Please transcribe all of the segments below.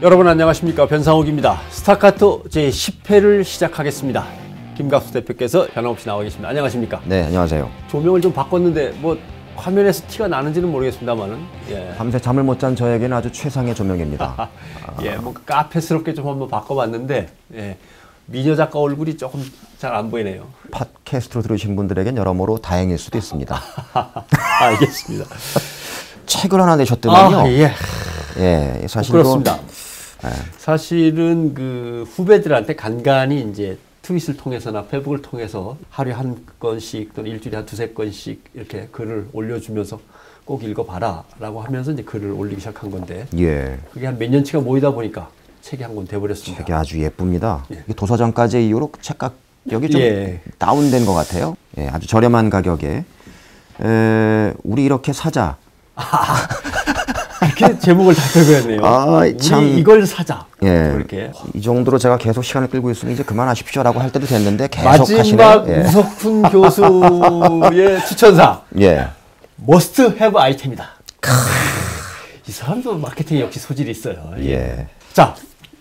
여러분 안녕하십니까, 변상욱입니다. 스타카토 제10회를 시작하겠습니다. 김갑수 대표께서 변함없이 나와 계십니다. 안녕하십니까? 네, 안녕하세요. 조명을 좀 바꿨는데 뭐 화면에서 티가 나는지는 모르겠습니다만은, 예. 밤새 잠을 못 잔 저에게는 아주 최상의 조명입니다. 예, 뭐 카페스럽게 좀 한번 바꿔봤는데, 예, 미녀 작가 얼굴이 조금 잘 안 보이네요. 팟캐스트로 들으신 분들에겐 여러모로 다행일 수도 있습니다. 알겠습니다. 책을 하나 내셨더만요. 예. 예, 사실 그렇습니다. 사실은 그 후배들한테 간간히 이제 트윗을 통해서나 페북을 통해서 하루에 한 건씩 또는 일주일에 한 두세 건씩 이렇게 글을 올려주면서 꼭 읽어봐라 라고 하면서 이제 글을 올리기 시작한 건데, 예. 그게 한 몇 년치가 모이다 보니까 책이 한 권 돼버렸습니다. 책이 아주 예쁩니다. 예. 도서장까지 이후로 책 가격이 좀 예. 다운된 것 같아요. 예, 아주 저렴한 가격에 우리 이렇게 사자. 이렇게 제목을 다 적어야네요. 아, 참. 우리 이걸 사자. 예. 이렇게. 이 정도로 제가 계속 시간을 끌고 있으면 이제 그만하십시오라고 할 때도 됐는데 계속 마지막 하시네요. 예. 우석훈 교수의 추천사. 예. 머스트 해브 아이템이다. 이 사람도 마케팅에 역시 소질이 있어요. 예. 자,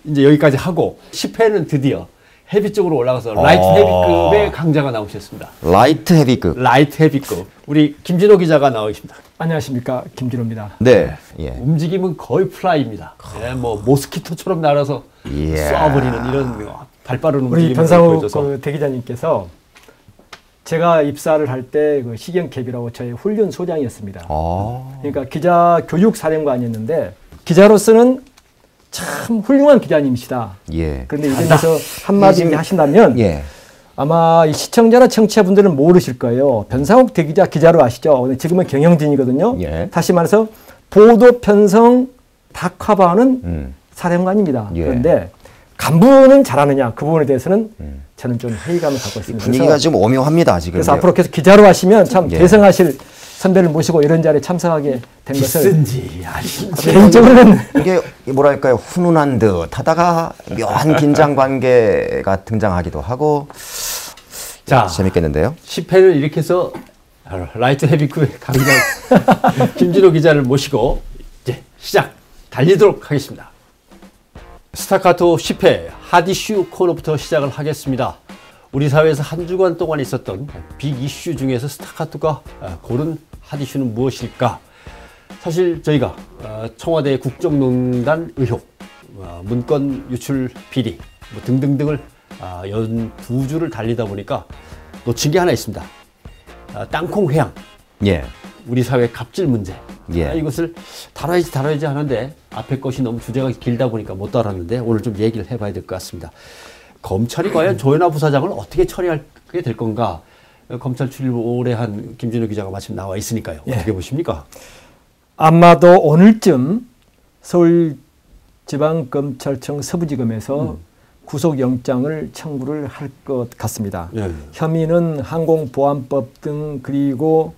이제 여기까지 하고 10회는 드디어 헤비 쪽으로 올라가서 라이트 헤비급의 강자가 나오셨습니다. 라이트 헤비급. 라이트 헤비급. 우리 김진호 기자가 나와 계십니다. 안녕하십니까, 김진호입니다. 네. 예. 움직임은 거의 플라이입니다. 예, 뭐 모스키토처럼 날아서 예. 쏴버리는 이런 발 빠른 우리 움직임을 변상욱 보여줘서. 그 대기자님께서 제가 입사를 할 때 그 시경캡이라고 저희 훈련 소장이었습니다. 그러니까 기자 교육 사령관이었는데 기자로서는 참 훌륭한 기자님이시다. 예. 그런데 이 점에서 한마디 하신다면 예. 아마 이 시청자나 청취자분들은 모르실 거예요. 변상욱 대기자 기자로 아시죠? 근데 지금은 경영진이거든요. 예. 다시 말해서 보도 편성 다 커버하는 사령관입니다. 예. 그런데 간부는 잘하느냐 그 부분에 대해서는 저는 좀 회의감을 갖고 있습니다. 분위기가 좀 오묘합니다 지금. 그래서 앞으로 계속 기자로 하시면 참 예. 대성하실 선배를 모시고 이런 자리에 참석하게 된 것을 비싼지 아닌지 개인적으로는 이게 뭐랄까요, 훈훈한 듯 하다가 묘한 긴장 관계가 등장하기도 하고. 자, 재밌겠는데요. 10회를 이렇게 해서 라이트 헤비급의 강자 김진호 기자를 모시고 이제 시작 달리도록 하겠습니다. 스타카토 10회 핫이슈 코너부터 시작을 하겠습니다. 우리 사회에서 한 주간 동안 있었던 빅 이슈 중에서 스타카토가 고른 핫이슈는 무엇일까? 사실 저희가 청와대 국정농단 의혹, 문건 유출 비리 뭐 등등등을 연 두 주를 달리다 보니까 놓친 게 하나 있습니다. 땅콩 회항, 예. 우리 사회 갑질 문제. 예. 이것을 다뤄야지 하는데 앞에 것이 너무 주제가 길다 보니까 못 다뤘는데 오늘 좀 얘기를 해봐야 될 것 같습니다. 검찰이 과연 조현아 부사장을 어떻게 처리하게 될 건가? 검찰 출입을 오래 한 김진호 기자가 마침 나와 있으니까요. 예. 어떻게 보십니까? 아마도 오늘쯤 서울지방검찰청 서부지검에서 구속영장을 청구를 할 것 같습니다. 예. 혐의는 항공보안법 등 그리고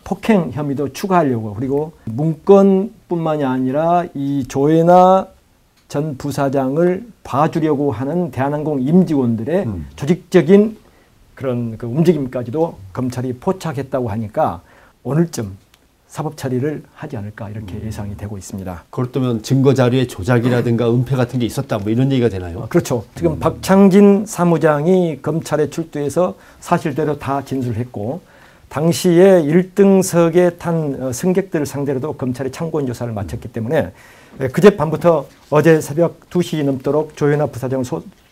폭행 혐의도 추가하려고, 그리고 문건뿐만이 아니라 이 조현아 전 부사장을 봐주려고 하는 대한항공 임직원들의 조직적인 그런 그 움직임까지도 검찰이 포착했다고 하니까 오늘쯤 사법 처리를 하지 않을까 이렇게 예상이 되고 있습니다. 그렇다면 증거 자료의 조작이라든가 은폐 같은 게 있었다 뭐 이런 얘기가 되나요? 그렇죠. 지금 박창진 사무장이 검찰에 출두해서 사실대로 다 진술했고, 당시에 1등석에 탄 승객들을 상대로도 검찰이 참고인 조사를 마쳤기 때문에 그제밤부터 어제 새벽 2시 넘도록 조현아 부사장을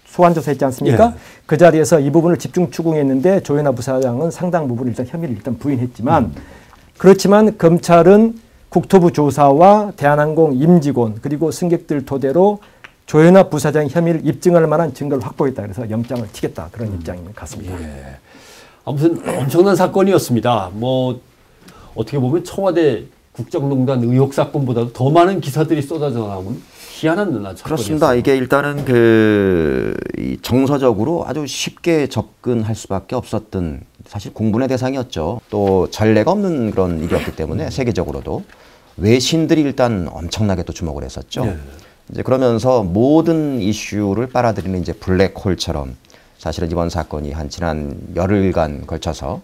소환 조사했지 않습니까? 예. 그 자리에서 이 부분을 집중 추궁했는데 조현아 부사장은 상당 부분 혐의를 부인했지만 그렇지만 검찰은 국토부 조사와 대한항공 임직원 그리고 승객들 토대로 조현아 부사장 혐의를 입증할 만한 증거를 확보했다. 그래서 영장을 치겠다. 그런 입장인 것 같습니다. 예. 아무튼 엄청난 사건이었습니다. 뭐 어떻게 보면 청와대 국정농단 의혹 사건보다도 더 많은 기사들이 쏟아져 나오는 희한한 사건이었습니다. 그렇습니다. 이게 일단은 이 정서적으로 아주 쉽게 접근할 수밖에 없었던, 사실 공분의 대상이었죠. 또 전례가 없는 그런 일이었기 때문에 세계적으로도 외신들이 일단 엄청나게 또 주목을 했었죠. 네. 이제 그러면서 모든 이슈를 빨아들이는 이제 블랙홀처럼 사실은 이번 사건이 한 지난 열흘간 걸쳐서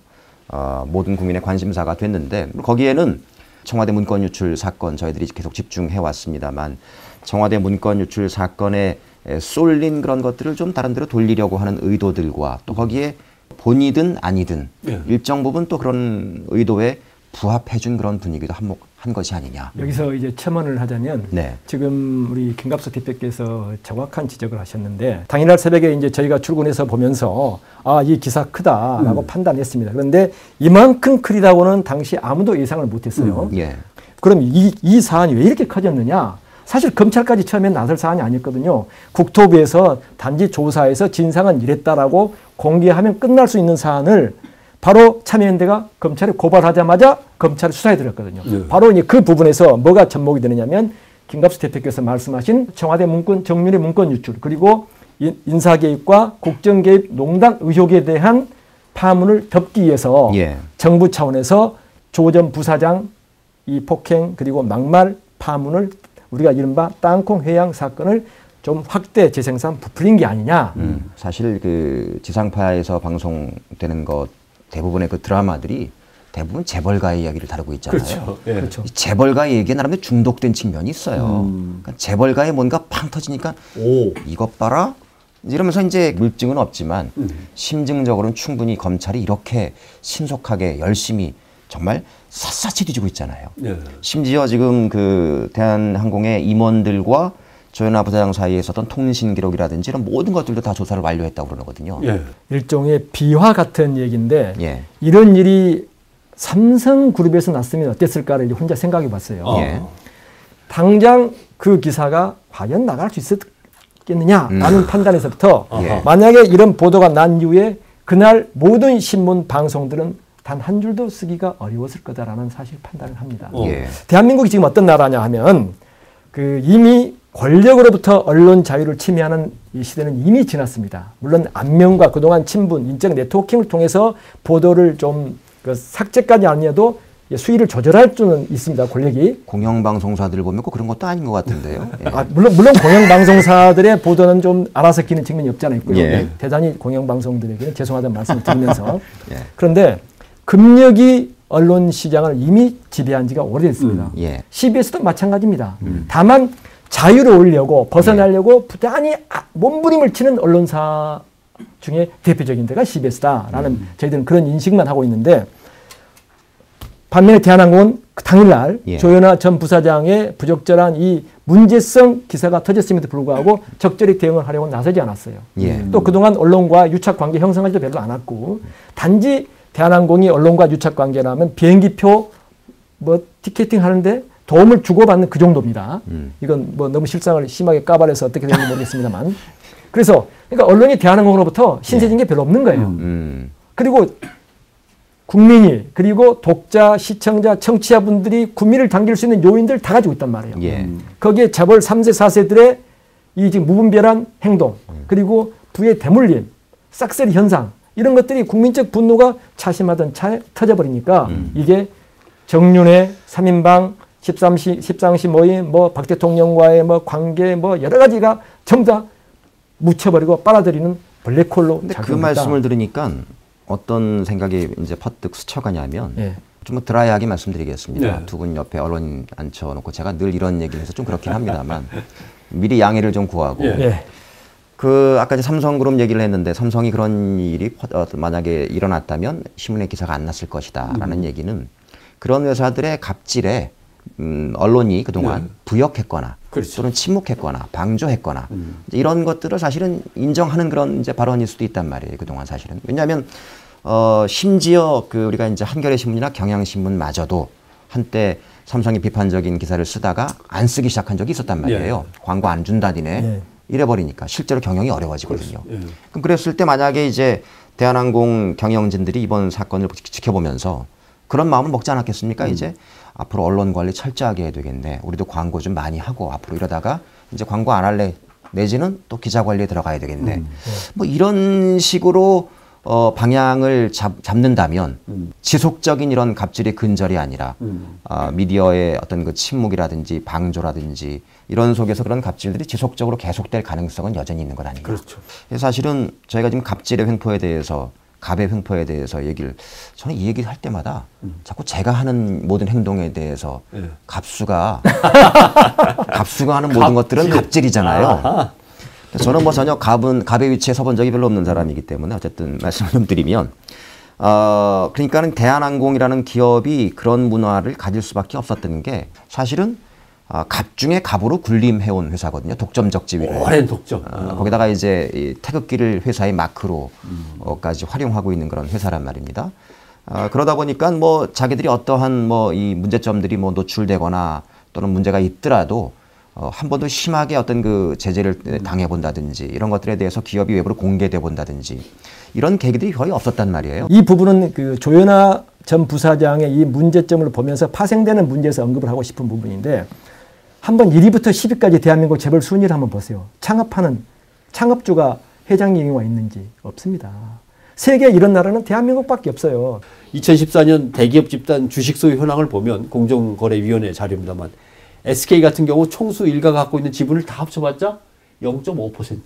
모든 국민의 관심사가 됐는데, 거기에는 청와대 문건 유출 사건 저희들이 계속 집중해 왔습니다만 청와대 문건 유출 사건에 쏠린 그런 것들을 좀 다른 데로 돌리려고 하는 의도들과 또 거기에 본이든 아니든 일정 부분 또 그런 의도에 부합해준 그런 분위기도 한몫한 것이 아니냐. 여기서 이제 첨언을 하자면 네. 지금 우리 김갑수 대표께서 정확한 지적을 하셨는데 당일날 새벽에 이제 저희가 출근해서 보면서 아, 이 기사 크다라고 판단했습니다. 그런데 이만큼 크리다고는 당시 아무도 예상을 못했어요. 예. 그럼 이 사안이 왜 이렇게 커졌느냐? 사실 검찰까지 처음엔 나설 사안이 아니었거든요. 국토부에서 단지 조사해서 진상은 이랬다라고 공개하면 끝날 수 있는 사안을 바로 참여연대가 검찰에 고발하자마자 검찰에 수사에 들었거든요. 바로 이제 그 부분에서 뭐가 접목이 되느냐면 김갑수 대표께서 말씀하신 청와대 문건, 정윤의 문건 유출 그리고 인사개입과 국정개입 농단 의혹에 대한 파문을 덮기 위해서 정부 차원에서 조 전 부사장 이 폭행 그리고 막말 파문을 우리가 이른바 땅콩 회양 사건을 좀 확대 재생산 부풀린 게 아니냐. 사실 그 지상파에서 방송되는 것 대부분의 그 드라마들이 대부분 재벌가의 이야기를 다루고 있잖아요. 그렇죠. 예. 그렇죠. 이 재벌가의 얘기에 나름대로 중독된 측면이 있어요. 그러니까 재벌가의 뭔가 팡 터지니까 이것 봐라 이러면서 이제 물증은 없지만 심증적으로는 충분히 검찰이 이렇게 신속하게 열심히 정말 샅샅이 뒤지고 있잖아요. 심지어 지금 그 대한항공의 임원들과 조현아 부사장 사이에 있었던 통신 기록이라든지 이런 모든 것들도 다 조사를 완료했다고 그러거든요. 일종의 비화 같은 얘기인데 이런 일이 삼성그룹에서 났으면 어땠을까를 혼자 생각해 봤어요. 당장 그 기사가 과연 나갈 수 있었겠느냐라는 판단에서부터 만약에 이런 보도가 난 이후에 그날 모든 신문 방송들은 단 한 줄도 쓰기가 어려웠을 거다라는 사실 판단을 합니다. 대한민국이 지금 어떤 나라냐 하면 그 이미 권력으로부터 언론 자유를 침해하는 이 시대는 이미 지났습니다. 물론 안면과 그동안 친분, 인적 네트워킹을 통해서 보도를 좀 그 삭제까지 아니어도 수위를 조절할 수는 있습니다. 권력이. 공영방송사들을 보면 꼭 그런 것도 아닌 것 같은데요. 물론 공영방송사들의 보도는 좀 알아서 끼는 측면이 없지 않아 있고요. 대단히 공영방송들에게는 죄송하다는 말씀을 드리면서 그런데 금력이 언론 시장을 이미 지배한 지가 오래됐습니다. CBS도 마찬가지입니다. 다만 자유를 올리려고 벗어나려고 부단히 몸부림을 치는 언론사 중에 대표적인 데가 CBS다라는 저희들은 그런 인식만 하고 있는데 반면에 대한항공은 그 당일날 조현아 전 부사장의 부적절한 이 문제성 기사가 터졌음에도 불구하고 적절히 대응을 하려고 나서지 않았어요. 또 그동안 언론과 유착 관계 형성하지도 별로 않았고 단지 대한항공이 언론과 유착 관계라면 비행기표 뭐 티켓팅 하는데 도움을 주고받는 그 정도입니다. 이건 뭐 너무 실상을 심하게 까발해서 어떻게 되는지 모르겠습니다만. 그래서 그러니까 언론이 대한항공으로부터 신세진 게 별로 없는 거예요. 그리고 국민이 그리고 독자, 시청자, 청취자분들이 국민을 당길 수 있는 요인들 다 가지고 있단 말이에요. 거기에 재벌 3세, 4세들의 이 지금 무분별한 행동 그리고 부의 대물림, 싹쓸이 현상 이런 것들이 국민적 분노가 차심하던 차에 터져버리니까 이게 정윤회 3인방 13시 모임, 뭐 박 대통령과의 뭐 관계, 뭐 여러 가지가 전부 다 묻혀버리고 빨아들이는 블랙홀로. 근데 그 말씀을 들으니까 어떤 생각이 이제 퍼뜩 스쳐가냐면 좀 드라이하게 말씀드리겠습니다. 두 분 옆에 언론인 앉혀놓고 제가 늘 이런 얘기를 해서 좀 그렇긴 합니다만 미리 양해를 좀 구하고 그 아까 이제 삼성그룹 얘기를 했는데 삼성이 그런 일이 만약에 일어났다면 신문에 기사가 안 났을 것이다라는 얘기는 그런 회사들의 갑질에 언론이 그동안 부역했거나 또는 침묵했거나 방조했거나 이런 것들을 사실은 인정하는 그런 이제 발언일 수도 있단 말이에요. 그동안 사실은. 왜냐하면 심지어 그 우리가 이제 한겨레 신문이나 경향신문마저도 한때 삼성이 비판적인 기사를 쓰다가 안 쓰기 시작한 적이 있었단 말이에요. 광고 안 준다니네. 이래버리니까 실제로 경영이 어려워지거든요. 그럼 그랬을 때 만약에 이제 대한항공 경영진들이 이번 사건을 지켜보면서 그런 마음을 먹지 않았겠습니까? 이제 앞으로 언론 관리 철저하게 해야 되겠네. 우리도 광고 좀 많이 하고 앞으로 이러다가 이제 광고 안 할래. 내지는 또 기자 관리에 들어가야 되겠네. 뭐 이런 식으로 방향을 잡는다면 지속적인 이런 갑질의 근절이 아니라 미디어의 어떤 그 침묵이라든지 방조라든지 이런 속에서 그런 갑질들이 지속적으로 계속될 가능성은 여전히 있는 것 아닌가. 그렇죠. 사실은 저희가 지금 갑질의 횡포에 대해서 갑의 횡포에 대해서 저는 이 얘기를 할 때마다 자꾸 제가 하는 모든 행동에 대해서 갑수가 하는 모든 것들은 갑질이잖아요. 저는 뭐 전혀 갑의 위치에 서본 적이 별로 없는 사람이기 때문에 어쨌든 말씀을 좀 드리면 그러니까는 대한항공이라는 기업이 그런 문화를 가질 수밖에 없었던 게 사실은 갑 중에 갑으로 군림해온 회사거든요. 독점적 지위를. 오랜 독점. 거기다가 이제 이 태극기를 회사의 마크로까지 활용하고 있는 그런 회사란 말입니다. 그러다 보니까 뭐 자기들이 어떠한 뭐 이 문제점들이 뭐 노출되거나 또는 문제가 있더라도 한 번도 심하게 어떤 그 제재를 당해본다든지 이런 것들에 대해서 기업이 외부로 공개돼 본다든지 이런 계기들이 거의 없었단 말이에요. 이 부분은 그 조현아 전 부사장의 이 문제점을 보면서 파생되는 문제에서 언급을 하고 싶은 부분인데 한번 1위부터 10위까지 대한민국 재벌 순위를 한번 보세요. 창업주가 회장님이 있는지 없습니다. 세계에 이런 나라는 대한민국밖에 없어요. 2014년 대기업 집단 주식 소유 현황을 보면 공정거래위원회 자료입니다만 SK 같은 경우 총수 일가가 갖고 있는 지분을 다 합쳐봤자 0.5%.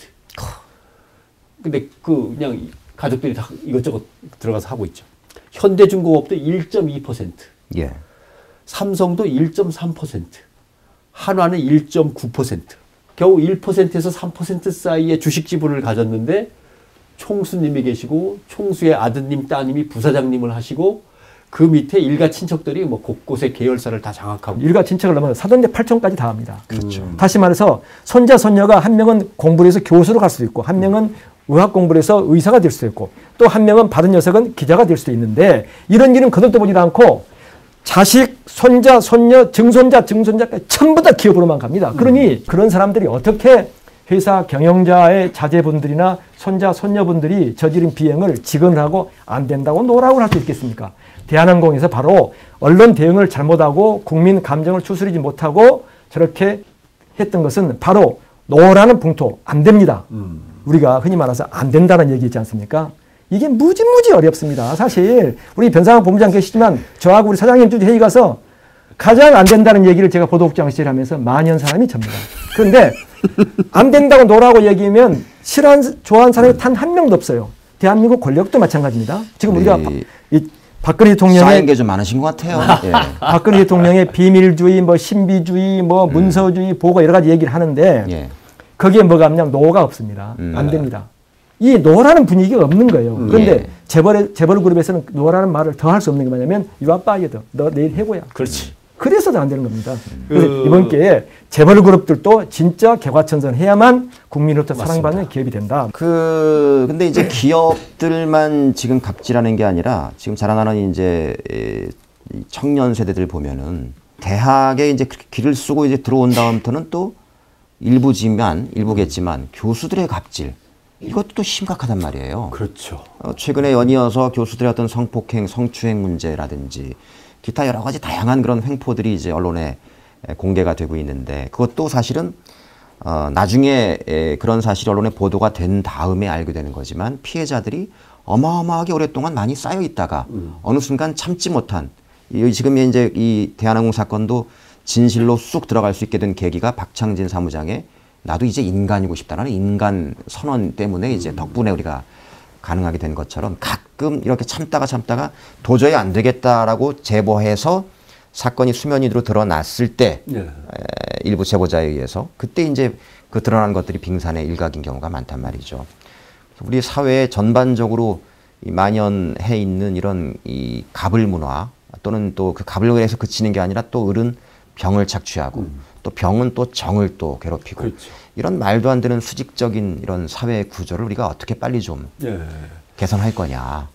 근데 그냥 가족들이 다 이것저것 들어가서 하고 있죠. 현대중공업도 1.2%. 예. 삼성도 1.3%. 한화는 1.9%. 겨우 1%에서 3% 사이의 주식 지분을 가졌는데 총수님이 계시고 총수의 아드님, 따님이 부사장님을 하시고 그 밑에 일가 친척들이 뭐 곳곳에 계열사를 다 장악하고. 일가 친척을 넘어서 사돈대 8촌까지 다 합니다. 그렇죠. 다시 말해서 손자, 손녀가 한 명은 공부를 해서 교수로 갈 수도 있고 한 명은 의학 공부를 해서 의사가 될 수도 있고 또 한 명은 받은 녀석은 기자가 될 수도 있는데 이런 일은 거들떠 보지도 않고 자식, 손자, 손녀, 증손자까지 전부 다 기업으로만 갑니다. 그러니 그런 사람들이 어떻게 회사 경영자의 자제분들이나 손자, 손녀분들이 저지른 비행을 직언을 하고 안 된다고 노라고 할 수 있겠습니까? 대한항공에서 바로 언론 대응을 잘못하고 국민 감정을 추스리지 못하고 저렇게 했던 것은 바로 노라는 풍토 안 됩니다. 우리가 흔히 말해서 안 된다는 얘기 있지 않습니까? 이게 무지무지 어렵습니다. 사실 우리 변상학 본부장 계시지만 저하고 우리 사장님 주주 회의 가서 가장 안 된다는 얘기를 제가 보도국장실에 하면서 만연 사람이 접니다. 그런데 안 된다고 노라고 얘기하면 좋아하는 사람이 단 한 명도 없어요. 대한민국 권력도 마찬가지입니다. 지금 우리가 박근혜 대통령의 쌓인 게 좀 많으신 것 같아요. 예. 박근혜 대통령의 비밀주의, 뭐 신비주의, 뭐 문서주의, 보고 여러 가지 얘기를 하는데 예. 거기에 뭐가 없냐면 노가 없습니다. 안 됩니다. 이 노라는 분위기가 없는 거예요. 그런데 예. 재벌 그룹에서는 노라는 말을 더 할 수 없는 게 뭐냐면 You are fired. 너 내일 해고야. 그렇지. 그래서도 안 되는 겁니다. 이번 기회에 재벌 그룹들도 진짜 개과천선해야만 국민으로부터 사랑받는 기업이 된다. 근데 이제 기업들만 지금 갑질하는 게 아니라 지금 자라나는 이제 청년 세대들 보면은 대학에 이제 길을 쓰고 이제 들어온 다음부터는 또 일부겠지만 교수들의 갑질. 이것도 또 심각하단 말이에요. 그렇죠. 최근에 연이어서 교수들의 어떤 성폭행, 성추행 문제라든지 기타 여러 가지 다양한 그런 횡포들이 이제 언론에 공개가 되고 있는데 그것도 사실은 나중에 그런 사실이 언론에 보도가 된 다음에 알게 되는 거지만 피해자들이 어마어마하게 오랫동안 많이 쌓여 있다가 어느 순간 참지 못한 지금 이제 이 대한항공 사건도 진실로 쑥 들어갈 수 있게 된 계기가 박창진 사무장의 나도 이제 인간이고 싶다라는 인간 선언 때문에 이제 덕분에 우리가 가능하게 된 것처럼 가끔 이렇게 참다가 도저히 안 되겠다라고 제보해서 사건이 수면 위로 드러났을 때 일부 제보자에 의해서 그때 이제 그 드러난 것들이 빙산의 일각인 경우가 많단 말이죠. 우리 사회에 전반적으로 만연해 있는 이런 이 갑을 문화 또는 또 그 갑을 위해서 그치는 게 아니라 또 을은 병을 착취하고 또 병은 또 정을 또 괴롭히고 그렇죠. 이런 말도 안 되는 수직적인 이런 사회 구조를 우리가 어떻게 빨리 좀 개선할 거냐.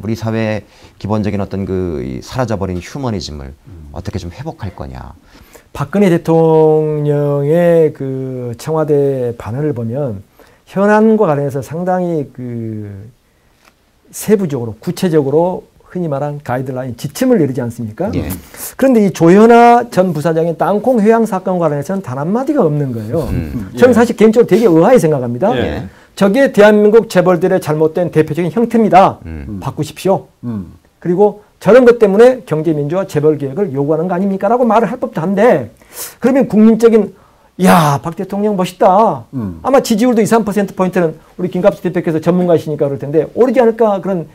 우리 사회의 기본적인 어떤 그 사라져버린 휴머니즘을 어떻게 좀 회복할 거냐. 박근혜 대통령의 그 청와대 반응을 보면 현안과 관련해서 상당히 그 세부적으로 구체적으로 흔히 말한 가이드라인, 지침을 내리지 않습니까? 예. 그런데 이 조현아 전 부사장의 땅콩 회항 사건과 관련해서는 단 한마디가 없는 거예요. 저는 사실 개인적으로 되게 의아하게 생각합니다. 예. 저게 대한민국 재벌들의 잘못된 대표적인 형태입니다. 바꾸십시오. 그리고 저런 것 때문에 경제민주화 재벌개혁을 요구하는 거 아닙니까? 라고 말을 할 법도 한데 그러면 국민적인 야, 박 대통령 멋있다. 아마 지지율도 2, 3%포인트는 우리 김갑수 대표께서 전문가이시니까 그럴 텐데 오르지 않을까 그런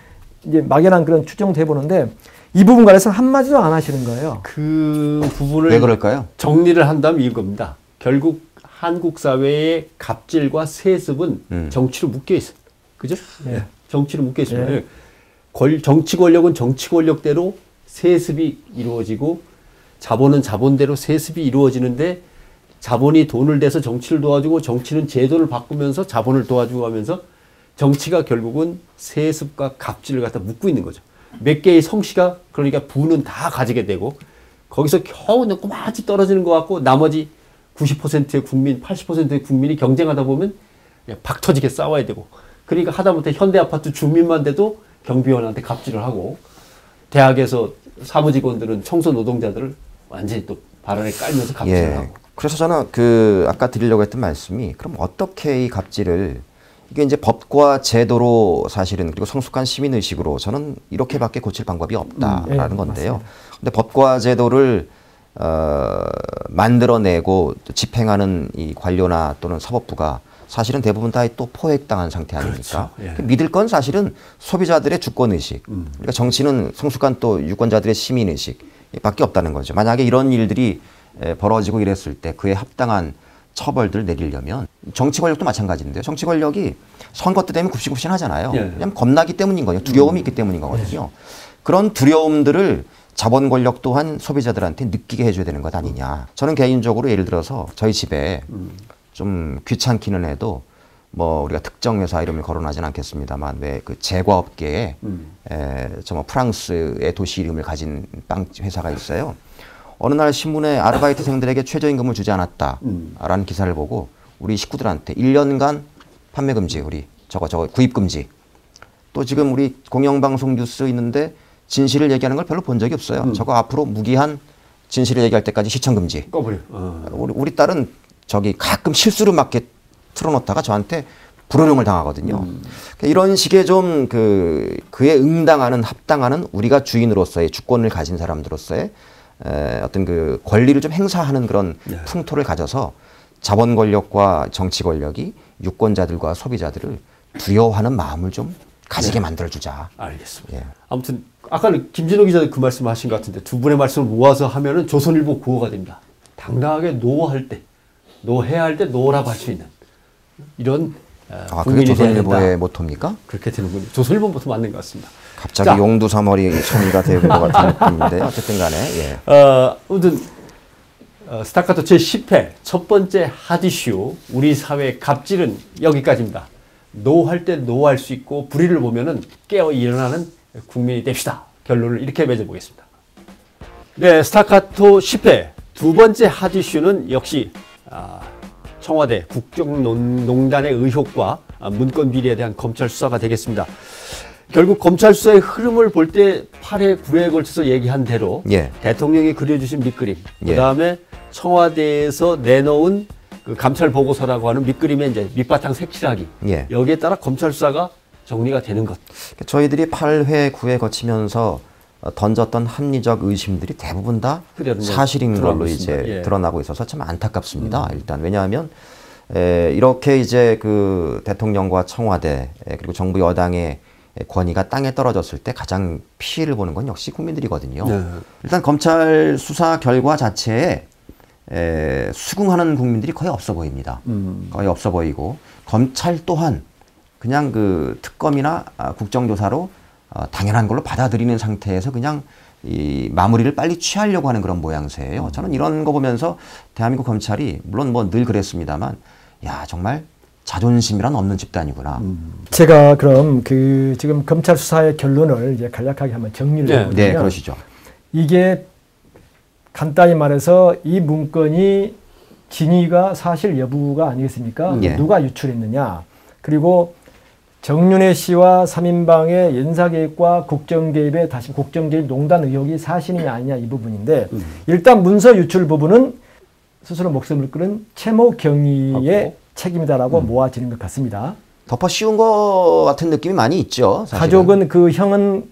이제 막연한 그런 추정도 해보는데 이 부분 관해서 한마디도 안 하시는 거예요. 그 부분을 왜 그럴까요? 정리를 한다면 이겁니다. 결국 한국 사회의 갑질과 세습은 정치로 묶여 있어요. 그죠? 네. 정치로 묶여 있습니다. 네. 정치 권력은 정치 권력대로 세습이 이루어지고 자본은 자본대로 세습이 이루어지는데 자본이 돈을 대서 정치를 도와주고 정치는 제도를 바꾸면서 자본을 도와주고 하면서 정치가 결국은 세습과 갑질을 갖다 묶고 있는 거죠. 몇 개의 성씨가 그러니까 부는 다 가지게 되고 거기서 겨우 조그마치 떨어지는 것 같고 나머지 90%의 국민, 80%의 국민이 경쟁하다 보면 그냥 박 터지게 싸워야 되고 그러니까 하다못해 현대아파트 주민만 돼도 경비원한테 갑질을 하고 대학에서 사무직원들은 청소 노동자들을 완전히 또 발언에 깔면서 갑질을 하고. 그래서 저는 그 아까 드리려고 했던 말씀이 그럼 어떻게 이 갑질을 이게 이제 법과 제도로 사실은 그리고 성숙한 시민의식으로 저는 이렇게밖에 고칠 방법이 없다라는 건데요. 맞습니다. 근데 법과 제도를 만들어내고 집행하는 이 관료나 또는 사법부가 사실은 대부분 다 또 포획당한 상태 아닙니까? 그렇죠. 예. 믿을 건 사실은 소비자들의 주권의식, 그러니까 정치는 성숙한 또 유권자들의 시민의식 밖에 없다는 거죠. 만약에 이런 일들이 벌어지고 이랬을 때 그에 합당한 처벌들을 내리려면 정치 권력도 마찬가지인데요. 정치 권력이 선거 때 되면 굽신굽신하잖아요. 예. 왜냐하면 겁나기 때문인 거예요. 두려움이 있기 때문인 거거든요. 그런 두려움들을 자본 권력 또한 소비자들한테 느끼게 해줘야 되는 것 아니냐. 저는 개인적으로 예를 들어서 저희 집에 좀 귀찮기는 해도 뭐 우리가 특정 회사 이름을 거론하지는 않겠습니다만 왜 그 제과업계에 정말 프랑스의 도시 이름을 가진 빵 회사가 있어요. 어느 날 신문에 아르바이트생들에게 최저임금을 주지 않았다라는 기사를 보고 우리 식구들한테 1년간 판매 금지, 우리 저거 구입 금지. 또 지금 우리 공영방송 뉴스 있는데 진실을 얘기하는 걸 별로 본 적이 없어요. 저거 앞으로 무기한 진실을 얘기할 때까지 시청 금지. 꺼버려. 우리 딸은 저기 가끔 실수를 맞게 틀어놓다가 저한테 불호령을 당하거든요. 이런 식의 좀 그에 응당하는 합당하는 우리가 주인으로서의 주권을 가진 사람들로서의 어떤 그 권리를 좀 행사하는 그런 풍토를 가져서 자본 권력과 정치 권력이 유권자들과 소비자들을 두려워하는 마음을 좀 가지게 만들어주자. 알겠습니다. 예. 아무튼 아까는 김진호 기자 그 말씀하신 것 같은데 두 분의 말씀을 모아서 하면은 조선일보 구호가 됩니다. 당당하게 노할 때, 노해야 할 때 노라고 할 수 있는 이런 그게 국민이 돼야 조선일보의 된다. 모토입니까? 그렇게 되는군요. 조선일보 모토 맞는 것 같습니다. 갑자기 자. 용두사머리 소리가 되는 것 같은 느낌인데 어쨌든 간에 예. 아무튼 스타카토 제10회 첫 번째 핫이슈 우리 사회의 갑질은 여기까지입니다. 노할 때 노할 수 있고 불의를 보면은 깨어 일어나는 국민이 됩시다. 결론을 이렇게 맺어보겠습니다. 네, 스타카토 10회 두 번째 핫이슈는 역시 청와대 국정농단의 의혹과 문건 비리에 대한 검찰 수사가 되겠습니다. 결국 검찰 수사의 흐름을 볼 때 8회, 9회에 걸쳐서 얘기한 대로 예. 대통령이 그려주신 밑그림, 예. 그다음에 청와대에서 내놓은 그 감찰 보고서라고 하는 밑그림의 이제 밑바탕 색칠하기, 예. 여기에 따라 검찰 수사가 정리가 되는 것. 저희들이 8회, 9회 거치면서 던졌던 합리적 의심들이 대부분 다 그대로 사실인 걸로 이제 예. 드러나고 있어서 참 안타깝습니다. 일단 왜냐하면 이렇게 이제 그 대통령과 청와대 그리고 정부 여당의 권위가 땅에 떨어졌을 때 가장 피해를 보는 건 역시 국민들이거든요. 네. 일단 검찰 수사 결과 자체에 수긍하는 국민들이 거의 없어 보입니다. 거의 없어 보이고 검찰 또한 그냥 그 특검이나 국정조사로 당연한 걸로 받아들이는 상태에서 그냥 이 마무리를 빨리 취하려고 하는 그런 모양새예요. 저는 이런 거 보면서 대한민국 검찰이 물론 뭐 늘 그랬습니다만 야 정말 자존심이란 없는 집단이구나. 제가 그럼 그 지금 검찰 수사의 결론을 이제 간략하게 한번 정리를 해보면 네, 그러시죠. 이게 간단히 말해서 이 문건이 진위가 사실 여부가 아니겠습니까? 예. 누가 유출했느냐. 그리고 정윤회 씨와 3인방의 연사개입과 국정개입에 다시 국정개입 농단 의혹이 사실이냐 아니냐 이 부분인데 일단 문서 유출 부분은 스스로 목숨을 끊은 최모 경위의 책임이다라고 모아지는 것 같습니다. 덮어 씌운 것 같은 느낌이 많이 있죠. 사실은. 가족은 그 형은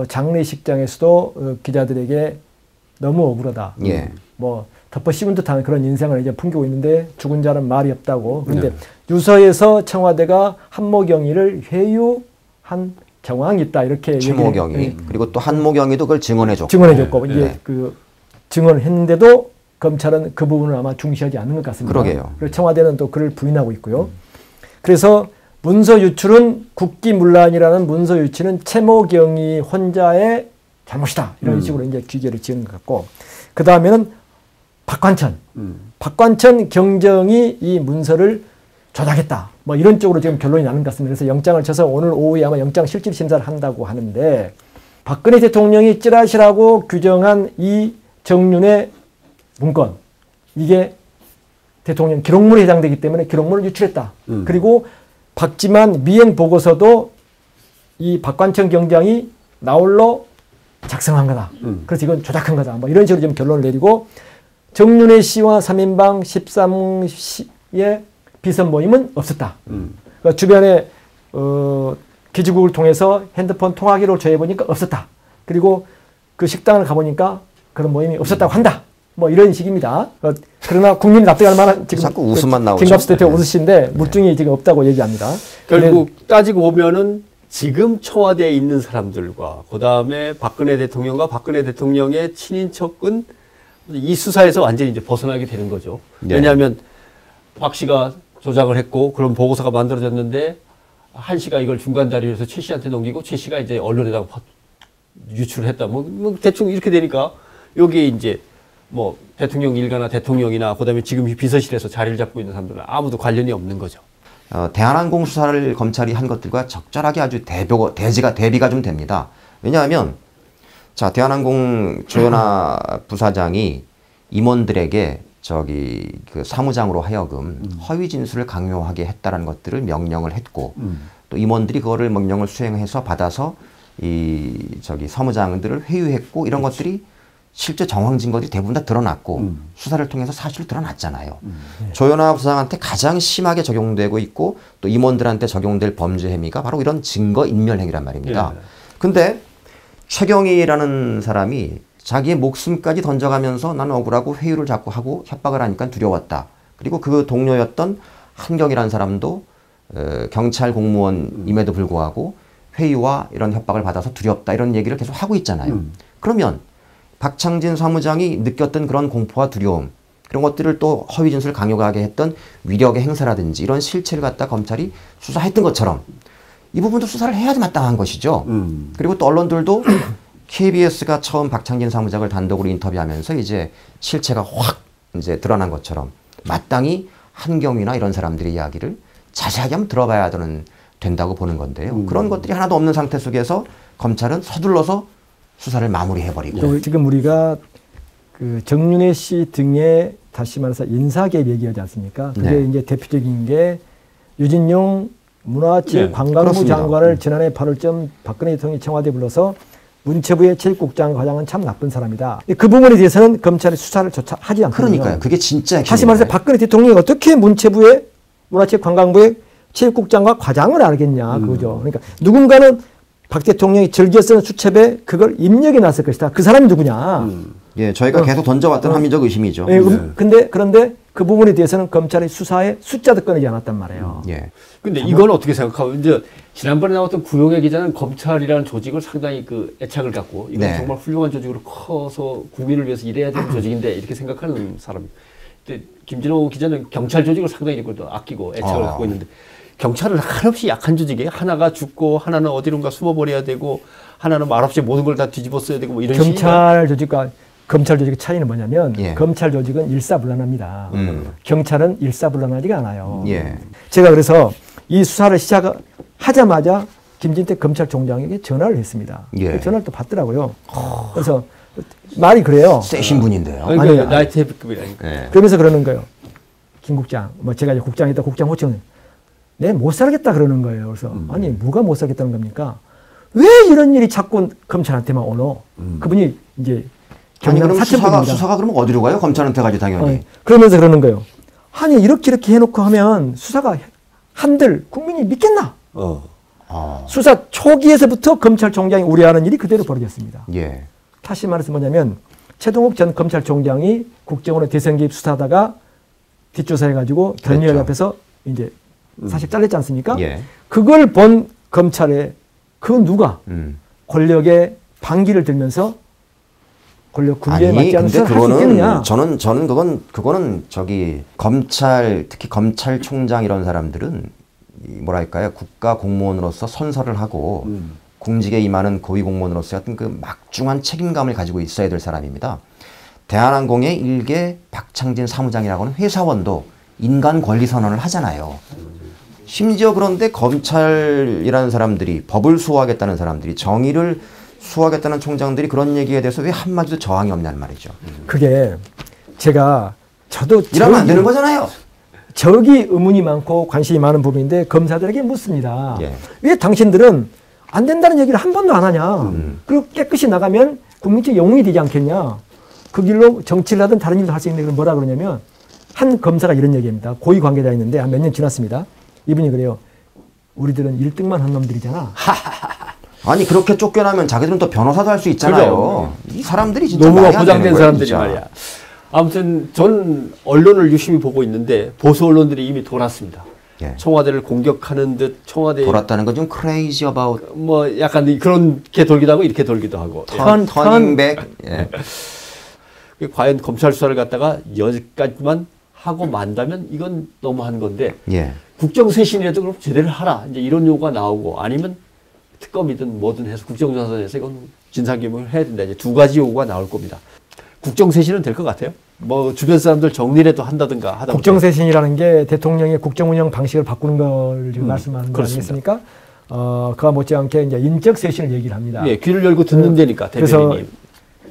장례식장에서도 기자들에게 너무 억울하다. 예. 뭐 덮어씌운 듯한 그런 인생을 이제 풍기고 있는데 죽은 자는 말이 없다고. 그런데 유서에서 청와대가 한모경위를 회유한 정황이 있다 이렇게 최모경이 그리고 또 한모경이도 그걸 증언해줬고 증언해줬고 이제 그 증언을 했는데도 검찰은 그 부분을 아마 중시하지 않는 것 같습니다. 그러게요. 그래서 청와대는 또 그를 부인하고 있고요. 그래서 문서 유출은 국기문란이라는 문서 유출은 최모경이 혼자의 잘못이다 이런 식으로 이제 귀결을 지은 것 같고 그 다음에는 박관천 경정이 이 문서를 조작했다. 뭐 이런 쪽으로 지금 결론이 나는 것 같습니다. 그래서 영장을 쳐서 오늘 오후에 아마 영장 실질 심사를 한다고 하는데 박근혜 대통령이 찌라시라고 규정한 이 정윤의 문건 이게 대통령 기록물에 해당되기 때문에 기록물을 유출했다. 그리고 박지만 미행 보고서도 이 박관천 경장이 나홀로 작성한 거다. 그래서 이건 조작한 거다. 뭐 이런 식으로 지금 결론을 내리고 정윤회 씨와 3인방 13시의 비선 모임은 없었다. 그러니까 주변에 기지국을 통해서 핸드폰 통화 기록을 조회해보니까 없었다. 그리고 그 식당을 가보니까 그런 모임이 없었다고 한다. 뭐 이런 식입니다. 그러나 국민이 납득할 만한 지금 자꾸 웃음만 나오죠. 김갑수 대표 웃으신데 물증이 지금 없다고 얘기합니다. 결국 따지고 보면은 지금 청와대에 있는 사람들과 그다음에 박근혜 대통령과 박근혜 대통령의 친인척은 이 수사에서 완전히 이제 벗어나게 되는 거죠. 네. 왜냐하면 박 씨가 조작을 했고 그런 보고서가 만들어졌는데 한 씨가 이걸 중간 자리에서 최 씨한테 넘기고 최 씨가 이제 언론에다가 유출을 했다. 뭐 대충 이렇게 되니까 여기에 이제 뭐 대통령 일가나 대통령이나 그다음에 지금 비서실에서 자리를 잡고 있는 사람들은 아무도 관련이 없는 거죠. 대한항공 수사를 검찰이 한 것들과 적절하게 아주 대비가 좀 됩니다. 왜냐하면 자 대한항공 조현아 부사장이 임원들에게 그 사무장으로 하여금 허위 진술을 강요하게 했다라는 것들을 명령을 했고 또 임원들이 그거를 명령을 수행해서 받아서 사무장들을 회유했고 이런 것들이 실제 정황 증거들이 대부분 다 드러났고 수사를 통해서 사실이 드러났잖아요. 조현아 부사장한테 가장 심하게 적용되고 있고 또 임원들한테 적용될 범죄 혐의가 바로 이런 증거 인멸 행위란 말입니다. 근데 최경희라는 사람이 자기의 목숨까지 던져가면서 나는 억울하고 회유를 자꾸 하고 협박을 하니까 두려웠다. 그리고 그 동료였던 한경이라는 사람도 경찰 공무원임에도 불구하고 회유와 이런 협박을 받아서 두렵다 이런 얘기를 계속 하고 있잖아요. 그러면 박창진 사무장이 느꼈던 그런 공포와 두려움 그런 것들을 또 허위 진술을 강요하게 했던 위력의 행사라든지 이런 실체를 갖다 검찰이 수사했던 것처럼 이 부분도 수사를 해야지 마땅한 것이죠. 그리고 또 언론들도 KBS가 처음 박창진 사무장을 단독으로 인터뷰하면서 이제 실체가 확 이제 드러난 것처럼 마땅히 한경위나 이런 사람들의 이야기를 자세하게 한번 들어봐야 된다고 보는 건데요. 그런 것들이 하나도 없는 상태 속에서 검찰은 서둘러서 수사를 마무리해버리고. 지금 우리가 그 정윤회 씨 등의 다시 말해서 인사개입 얘기하지 않습니까? 그게 네. 이제 대표적인 게 유진용 문화체육관광부 그렇습니다. 장관을 지난해 8월쯤 박근혜 대통령이 청와대에 불러서 문체부의 체육국장 과장은 참 나쁜 사람이다. 그 부분에 대해서는 검찰이 수사를 조차 하지 않거든요. 그러니까요. 그게 진짜 다시 말해서 박근혜 대통령이 어떻게 문체부의 문화체육관광부의 체육국장과 과장을 알겠냐 그거죠. 그러니까 누군가는 박 대통령이 즐겨 쓰는 수첩에 그걸 입력해 놨을 것이다. 그 사람이 누구냐. 예, 저희가 계속 던져왔던 합리적 의심이죠. 예, 그런데 그 부분에 대해서는 검찰이 수사에 숫자도 꺼내지 않았단 말이에요. 예. 근데 이건 어떻게 생각하면 이제 지난번에 나왔던 구용의 기자는 검찰이라는 조직을 상당히 그 애착을 갖고 이건 네. 정말 훌륭한 조직으로 커서 국민을 위해서 일해야 되는 조직인데 이렇게 생각하는 사람입니다. 근데 김진호 기자는 경찰 조직을 상당히 아끼고 애착을 갖고 있는데 경찰은 한없이 약한 조직이에요. 하나가 죽고 하나는 어디론가 숨어버려야 되고 하나는 말없이 모든 걸 다 뒤집어 써야 되고 뭐 이런 식이니까. 경찰 조직과 검찰 조직의 차이는 뭐냐면 예. 검찰 조직은 일사불란합니다. 경찰은 일사불란하지가 않아요. 예. 제가 그래서 이 수사를 시작하자마자 김진태 검찰총장에게 전화를 했습니다. 예. 전화를 또 받더라고요. 그래서 말이 그래요. 세신 분인데요. 아니, 나이트 헤비급이라니까. 예. 그러면서 그러는 거예요. 김 국장, 뭐 제가 이제 국장이다 국장 호칭, 내 못 살겠다 그러는 거예요. 그래서 아니 뭐가 못 살겠다는 겁니까? 왜 이런 일이 자꾸 검찰한테만 오노? 그분이 이제 아니 그럼 사천분입니다. 수사가 그러면 어디로 가요? 검찰한테 가지 당연히. 그러면서 그러는 거예요. 아니 이렇게 해놓고 하면 수사가 한들 국민이 믿겠나? 수사 초기에서부터 검찰총장이 우려하는 일이 그대로 벌어졌습니다. 예. 다시 말해서 뭐냐면 최동욱 전 검찰총장이 국정원의 대선 개입 수사하다가 뒷조사해가지고 견의를 앞에서 이제 사실 잘렸지 않습니까? 예. 그걸 본 검찰에 그 누가 권력의 반기를 들면서 권력 군대에 맞지 않는 수사를 할 수 있겠느냐? 저는 그거는 저기 검찰, 특히 검찰총장 이런 사람들은 뭐랄까요, 국가 공무원으로서 선서를 하고 공직에 임하는 고위 공무원으로서 어떤 그 막중한 책임감을 가지고 있어야 될 사람입니다. 대한항공의 일개 박창진 사무장이라고는 회사원도 인간 권리 선언을 하잖아요. 심지어 그런데 검찰이라는 사람들이, 법을 수호하겠다는 사람들이, 정의를 수호하겠다는 총장들이 그런 얘기에 대해서 왜 한마디도 저항이 없냐는 말이죠. 그게 저도 이러면 안 되는 거잖아요. 저기 의문이 많고 관심이 많은 부분인데 검사들에게 묻습니다. 예. 왜 당신들은 안 된다는 얘기를 한 번도 안 하냐? 그리고 깨끗이 나가면 국민적 영웅이 되지 않겠냐? 그 길로 정치를 하든 다른 일도 할 수 있는데 뭐라 그러냐면 한 검사가 이런 얘기입니다. 고위 관계자 있는데 한 몇 년 지났습니다. 이분이 그래요. 우리들은 1등만 한 놈들이잖아. 아니 그렇게 쫓겨나면 자기들은 또 변호사도 할 수 있잖아요. 이 사람들이 진짜 노무가 말이 안 되는 보장된 거예요, 사람들이 진짜. 말이야. 아무튼 전 언론을 유심히 보고 있는데 보수 언론들이 이미 돌았습니다. 예. 청와대를 공격하는 듯 청와대 돌았다는 건 좀 crazy about 뭐 약간 그렇게 돌기도 하고 이렇게 돌기도 하고. turning back. 예. 과연 검찰 수사를 갖다가 여기까지만 하고 만다면 이건 너무한 건데 예. 국정쇄신이라도 그럼 제대로 하라 이제 이런 요구가 나오고 아니면 특검이든 뭐든 해서 국정조사에서 이건 진상규명을 해야 된다 이제 두 가지 요구가 나올 겁니다. 국정쇄신은 될 것 같아요. 뭐 주변 사람들 정리라도 한다든가 하다 국정쇄신이라는 게 대통령의 국정운영 방식을 바꾸는 걸 지금 말씀하는 거 아니겠습니까? 그와 못지않게 이제 인적쇄신을 얘기를 합니다. 예, 귀를 열고 듣는 데니까 그래서 대변인님.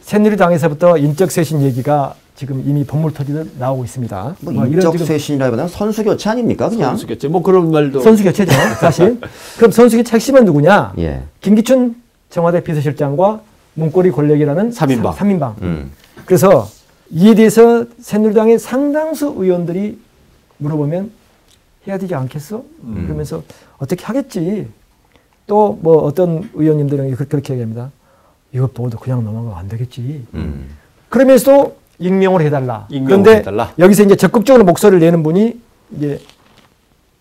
새누리당에서부터 인적쇄신 얘기가 지금 이미 본물 터지듯 나오고 있습니다. 뭐 인적쇄신이라기보다는 선수교체 아닙니까 그냥? 선수교체 뭐 그런 말도. 선수교체죠 사실. 그럼 선수교체 핵심은 누구냐? 예. 김기춘 청와대 비서실장과 문고리 권력이라는 3인방. 그래서 이에 대해서 새누리당의 상당수 의원들이 물어보면 해야 되지 않겠어? 그러면서 어떻게 하겠지. 또 뭐 어떤 의원님들은 그렇게 얘기합니다. 이거 보고도 그냥 넘어가면 안 되겠지. 그러면서도 익명을 해달라. 그런데 해달라. 여기서 이제 적극적으로 목소리를 내는 분이 이제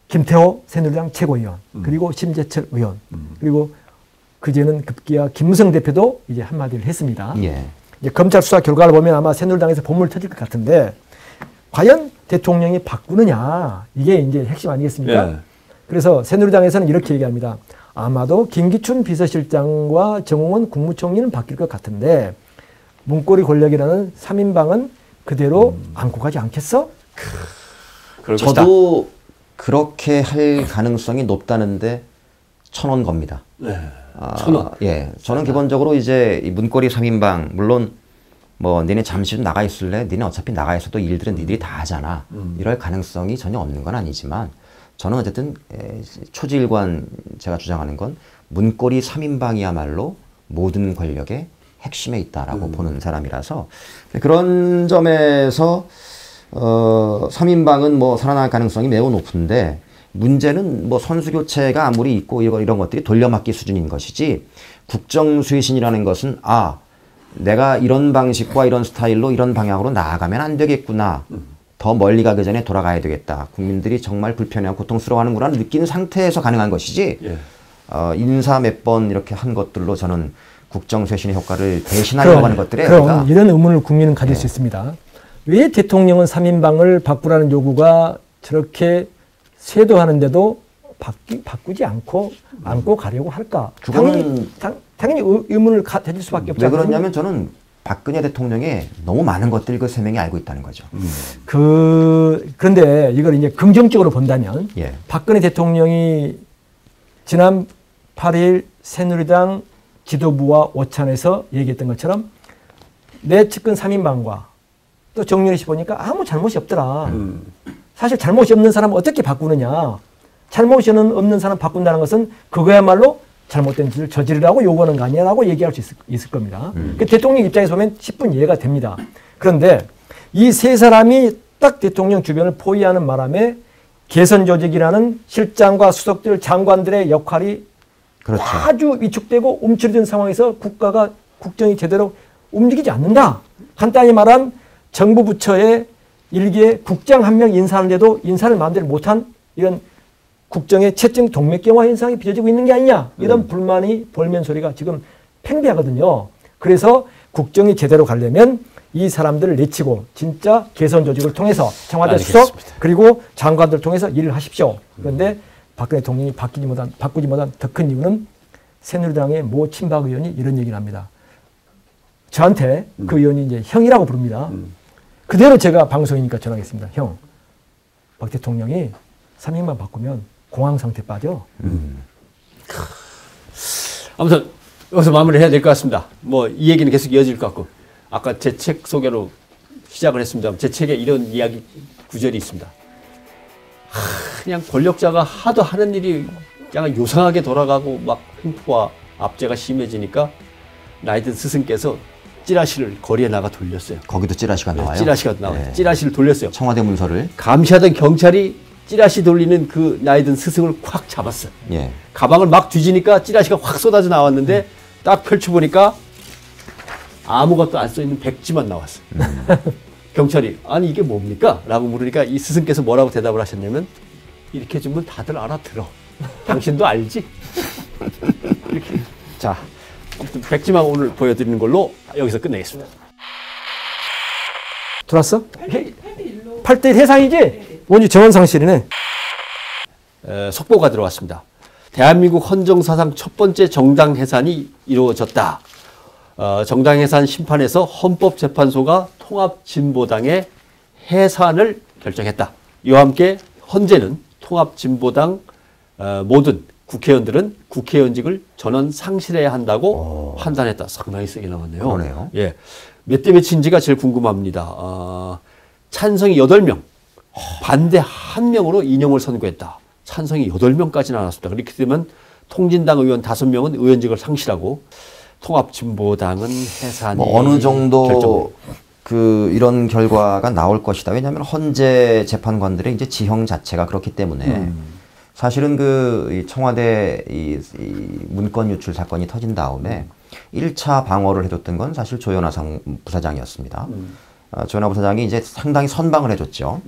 김태호 새누리당 최고위원, 그리고 심재철 의원, 그리고 그제는 급기야 김무성 대표도 이제 한마디를 했습니다. 예. 이제 검찰 수사 결과를 보면 아마 새누리당에서 본물 터질 것 같은데 과연 대통령이 바꾸느냐 이게 이제 핵심 아니겠습니까? 예. 그래서 새누리당에서는 이렇게 얘기합니다. 아마도 김기춘 비서실장과 정홍원 국무총리는 바뀔 것 같은데 문고리 권력이라는 3인방은 그대로 안고 가지 않겠어? 저도 그렇게 할 가능성이 높다는데 1,000원 겁니다. 네. 1,000원. 예. 저는 기본적으로 이제 이 문고리 3인방 물론 뭐 니네 잠시 좀 나가 있을래? 니네 어차피 나가 있어도 일들은 니들이 다 하잖아. 이럴 가능성이 전혀 없는 건 아니지만 저는 어쨌든 초지일관 제가 주장하는 건 문고리 3인방이야말로 모든 권력의 핵심에 있다라고 보는 사람이라서 그런 점에서 3인방은 뭐 살아날 가능성이 매우 높은데 문제는 뭐 선수교체가 아무리 있고 이런 것들이 돌려막기 수준인 것이지 국정쇄신이라는 것은 내가 이런 방식과 이런 스타일로 이런 방향으로 나아가면 안 되겠구나. 더 멀리 가기 전에 돌아가야 되겠다. 국민들이 정말 불편해하고 고통스러워하는구나 느끼는 상태에서 가능한 것이지 인사 몇 번 이렇게 한 것들로 저는 국정쇄신의 효과를 대신하려고 하는 것들에 그럼 이런 의문을 국민은 가질 수 있습니다. 왜 대통령은 3인방을 바꾸라는 요구가 저렇게 쇄도하는데도 바꾸지 않고 안고 가려고 할까? 당연히 의문을 가질 수밖에 없죠. 왜 그러냐면 저는 박근혜 대통령의 너무 많은 것들을 그 세 명이 알고 있다는 거죠. 그런데 이걸 이제 긍정적으로 본다면 박근혜 대통령이 지난 8일 새누리당 지도부와 오찬에서 얘기했던 것처럼 내 측근 3인방과 또 정윤희 씨 보니까 아무 잘못이 없더라. 사실 잘못이 없는 사람은 어떻게 바꾸느냐. 잘못이 없는 사람 바꾼다는 것은 그거야말로 잘못된 짓을 저지르라고 요구하는 거 아니냐라고 얘기할 수 있을 겁니다. 그 대통령 입장에서 보면 10분 이해가 됩니다. 그런데 이 세 사람이 딱 대통령 주변을 포위하는 바람에 개선 조직이라는 실장과 수석들, 장관들의 역할이 아주 위축되고 움츠러든 상황에서 국정이 제대로 움직이지 않는다 간단히 말한 정부 부처의 일개 국장 한 명 인사하는데도 인사를 마음대로 못한 이런 국정의 채증 동맥경화 현상이 빚어지고 있는 게 아니냐 이런 불만이 볼멘 소리가 지금 팽배하거든요. 그래서 국정이 제대로 가려면 이 사람들을 내치고 진짜 개선 조직을 통해서 청와대 수석 그리고 장관들 통해서 일을 하십시오. 그런데 박근혜 대통령이 바꾸지 못한 더 큰 이유는 새누리당의 모 친박 의원이 이런 얘기를 합니다. 저한테 그 의원이 이제 형이라고 부릅니다. 그대로 제가 방송이니까 전하겠습니다. 형, 박 대통령이 3인만 바꾸면 공황 상태 빠져. 아무튼 여기서 마무리해야 될 것 같습니다. 뭐 이 얘기는 계속 이어질 것 같고 아까 제 책 소개로 시작을 했습니다. 제 책에 이런 이야기 구절이 있습니다. 그냥 권력자가 하도 하는 일이 그냥 요상하게 돌아가고 막 횡포와 압제가 심해지니까 나이든 스승께서 찌라시를 거리에 나가 돌렸어요. 거기도 찌라시가 나와요? 찌라시가 나와요. 네. 찌라시를 돌렸어요. 청와대 문서를. 감시하던 경찰이 찌라시 돌리는 그 나이든 스승을 콱 잡았어요. 예. 가방을 막 뒤지니까 찌라시가 확 쏟아져 나왔는데 딱 펼쳐보니까 아무것도 안 써있는 백지만 나왔어요. 경찰이 아니 이게 뭡니까? 라고 물으니까 이 스승께서 뭐라고 대답을 하셨냐면 이렇게 주면 다들 알아들어. 당신도 알지? 이렇게. 자, 아무튼 백지만 오늘 보여드리는 걸로 여기서 끝내겠습니다. 들어왔어? 8대1 해상이지? 원주 정원상실이네. 속보가 들어왔습니다. 대한민국 헌정사상 첫 번째 정당 해산이 이루어졌다. 정당 해산 심판에서 헌법재판소가 통합진보당의 해산을 결정했다. 이와 함께 헌재는 통합진보당 모든 국회의원들은 국회의원직을 전원 상실해야 한다고 판단했다. 상당히 세게 나왔네요. 그러네요. 예. 몇 대 몇인지가 제일 궁금합니다. 찬성이 8명, 반대 1명으로 인용을 선고했다. 찬성이 8명까지 나왔습니다. 그렇게 되면 통진당 의원 5명은 의원직을 상실하고 통합진보당은 해산이 뭐 어느 정도 결정. 이런 결과가 나올 것이다. 왜냐하면 헌재 재판관들의 이제 지형 자체가 그렇기 때문에 사실은 이 청와대 이 문건 유출 사건이 터진 다음에 1차 방어를 해줬던 건 사실 조현아 부사장이었습니다. 조현아 부사장이 이제 상당히 선방을 해줬죠.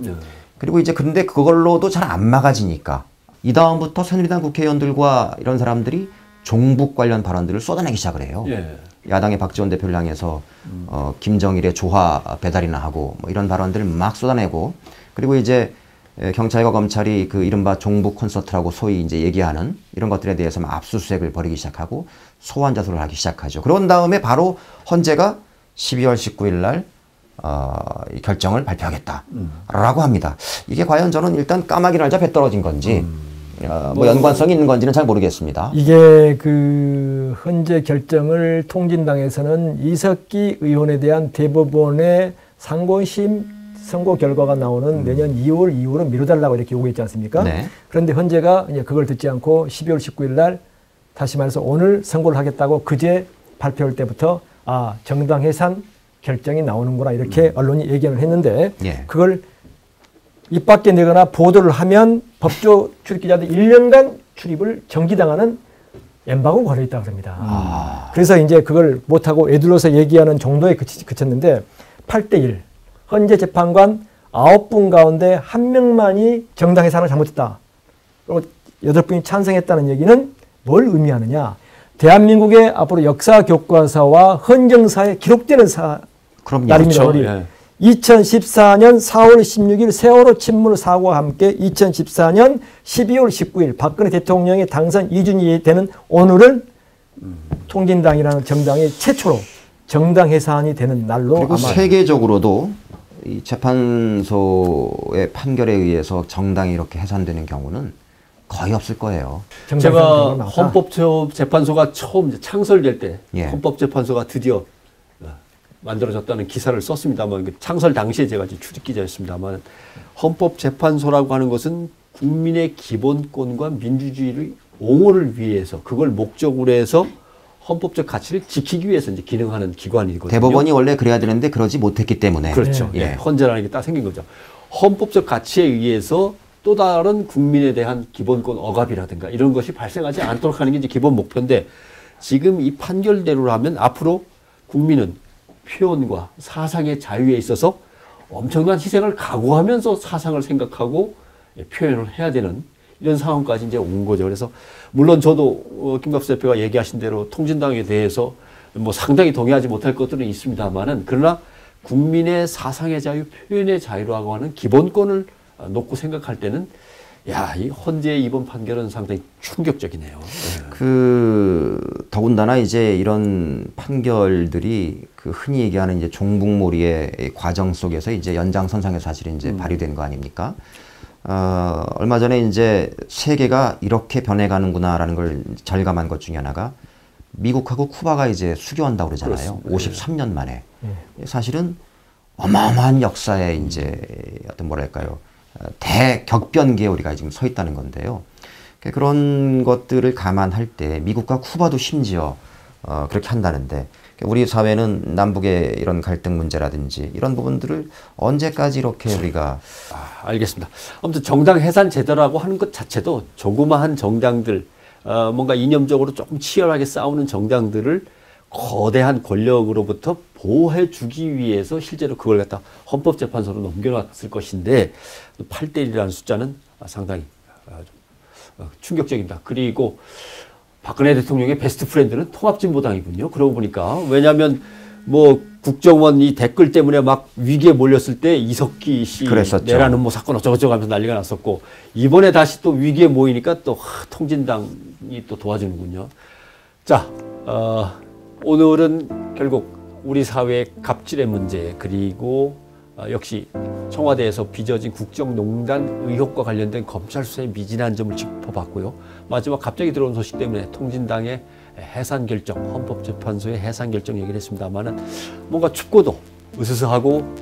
그리고 이제 근데 그걸로도 잘 안 막아지니까 이 다음부터 새누리당 국회의원들과 이런 사람들이 종북 관련 발언들을 쏟아내기 시작을 해요. 예. 야당의 박지원 대표를 향해서 김정일의 조화 배달이나 하고 뭐 이런 발언들을 막 쏟아내고 그리고 이제 경찰과 검찰이 그 이른바 종북 콘서트라고 소위 이제 얘기하는 이런 것들에 대해서 막 압수수색을 벌이기 시작하고 소환 자수를 하기 시작하죠. 그런 다음에 바로 헌재가 12월 19일 날 이 결정을 발표하겠다라고 합니다. 이게 과연 저는 일단 까마귀 날자 배 떨어진 건지 뭐 연관성이 있는 건지는 잘 모르겠습니다. 이게 그 헌재 결정을 통진당에서는 이석기 의원에 대한 대법원의 상고심 선고 결과가 나오는 내년 2월 이후로 미뤄달라고 이렇게 요구했지 않습니까? 네. 그런데 헌재가 이제 그걸 듣지 않고 12월 19일 날 다시 말해서 오늘 선고를 하겠다고 그제 발표할 때부터 정당 해산 결정이 나오는구나 이렇게 언론이 얘기를 했는데 예. 그걸 입 밖에 내거나 보도를 하면 법조 출입기자들 1년간 출입을 정지당하는 엠바고 걸려있다고 합니다. 그래서 이제 그걸 못하고 애들러서 얘기하는 정도에 그쳤는데 8대1 헌재 재판관 9분 가운데 1명만이 정당 해산을 잘못했다. 그리고 8분이 찬성했다는 얘기는 뭘 의미하느냐. 대한민국의 앞으로 역사 교과서와 헌정사에 기록되는 날입니다. 그렇죠. 예. 2014년 4월 16일 세월호 침몰 사고와 함께 2014년 12월 19일 박근혜 대통령의 당선 2주년이 되는 오늘은 통진당이라는 정당이 최초로 정당 해산이 되는 날로 그리고 아마 세계적으로도 이 재판소의 판결에 의해서 정당이 이렇게 해산되는 경우는 거의 없을 거예요. 제가 헌법재판소가 처음 이제 창설될 때 예. 헌법재판소가 드디어 만들어졌다는 기사를 썼습니다만 창설 당시에 제가 출입기자였습니다만 헌법재판소라고 하는 것은 국민의 기본권과 민주주의를 옹호를 위해서 그걸 목적으로 해서 헌법적 가치를 지키기 위해서 이제 기능하는 기관이거든요. 대법원이 원래 그래야 되는데 그러지 못했기 때문에. 그렇죠. 예. 헌재라는 게 딱 생긴 거죠. 헌법적 가치에 의해서 또 다른 국민에 대한 기본권 억압이라든가 이런 것이 발생하지 않도록 하는 게 이제 기본 목표인데 지금 이 판결대로라면 앞으로 국민은 표현과 사상의 자유에 있어서 엄청난 희생을 각오하면서 사상을 생각하고 표현을 해야 되는 이런 상황까지 이제 온 거죠. 그래서 물론 저도 김갑수 대표가 얘기하신 대로 통진당에 대해서 뭐 상당히 동의하지 못할 것들은 있습니다만은 그러나 국민의 사상의 자유, 표현의 자유라고 하는 기본권을 놓고 생각할 때는 야, 이 헌재의 이번 판결은 상당히 충격적이네요. 더군다나 이제 이런 판결들이 그 흔히 얘기하는 이제 종북몰이의 과정 속에서 이제 연장선상에 사실 이제 발휘된 거 아닙니까? 얼마 전에 이제 세계가 이렇게 변해가는구나라는 걸 절감한 것 중에 하나가 미국하고 쿠바가 이제 수교한다고 그러잖아요. 그렇습니다. 53년 만에. 사실은 어마어마한 역사에 이제 어떤 뭐랄까요. 대격변기에 우리가 지금 서 있다는 건데요. 그런 것들을 감안할 때 미국과 쿠바도 심지어 그렇게 한다는데 우리 사회는 남북의 이런 갈등 문제라든지 이런 부분들을 언제까지 이렇게 우리가 알겠습니다. 아무튼 정당 해산 제도라고 하는 것 자체도 조그마한 정당들 뭔가 이념적으로 조금 치열하게 싸우는 정당들을 거대한 권력으로부터 보호해 주기 위해서 실제로 그걸 갖다 헌법재판소로 넘겨놨을 것인데 8대1이라는 숫자는 상당히 충격적입니다. 그리고 박근혜 대통령의 베스트 프렌드는 통합진보당이군요. 그러고 보니까 왜냐하면 뭐 국정원 이 댓글 때문에 막 위기에 몰렸을 때 이석기 씨 그랬었죠. 내라는 뭐 사건 어쩌고저쩌고 하면서 난리가 났었고 이번에 다시 또 위기에 모이니까 또 통진당이 또 도와주는군요. 자, 오늘은 결국 우리 사회의 갑질의 문제 그리고 역시 청와대에서 빚어진 국정농단 의혹과 관련된 검찰 수사의 미진한 점을 짚어봤고요. 마지막 갑자기 들어온 소식 때문에 통진당의 해산 결정, 헌법재판소의 해산 결정 얘기를 했습니다만은 뭔가 춥고도 으스스하고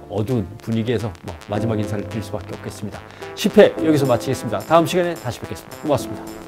어두운 분위기에서 마지막 인사를 드릴 수밖에 없겠습니다. 10회 여기서 마치겠습니다. 다음 시간에 다시 뵙겠습니다. 고맙습니다.